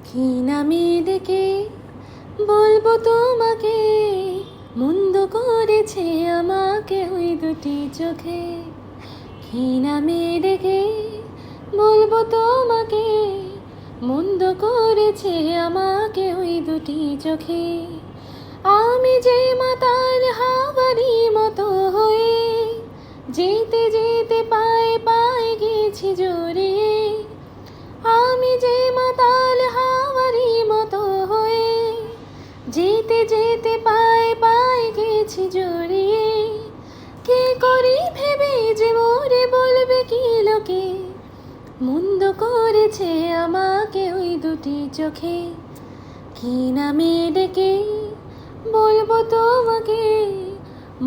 কি নামে ডেকে বলবো তোমাকে, মন্দ করেছে আমাকে ওই দুটি চোখে। কি নামে ডেকে বলবো তোমাকে, মন্দ করেছে আমাকে ওই দুটি চোখে। আমি যে মাতাল হাওয়ারি মতো হয়ে যেতে যেতে পায়ে পায়ে গেছি জোরে। আমি যে মাতাল হাওয়ারি মতো হয়ে যেতে যেতে পায়ে পায়ে গেছি জড়িয়ে। কে করি ভেবে যে মোরে বলবে কি লোকে, মন্দ করেছে আমাকে ওই দুটি চোখে। কি নামে ডেকে বলবো তোমাকে,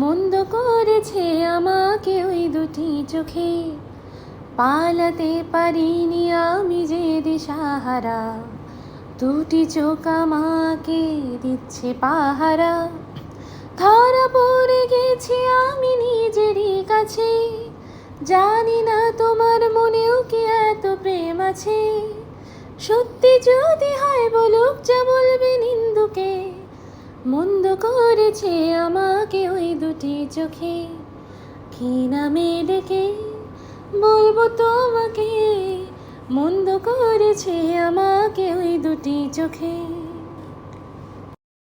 মন্দ করেছে আমাকে ওই দুটি চোখে। পালাতে পারিনি আমি যে দিশাহারা, দুটি চোখ আমাকে দিচ্ছে পাহারা। ধরা পড়ে গেছি আমি নিজেরই কাছে, জানি না তোমার মনেও কি এত প্রেম আছে। সত্যি যদি হয় বলুক যা বলবে নিন্দুকে, মন্দ করেছে আমাকে ওই দুটি চোখে। কি নামে ডেকে বলবো তোমাকে, মন্দ করেছে আমাকে ওই দুটি চোখে।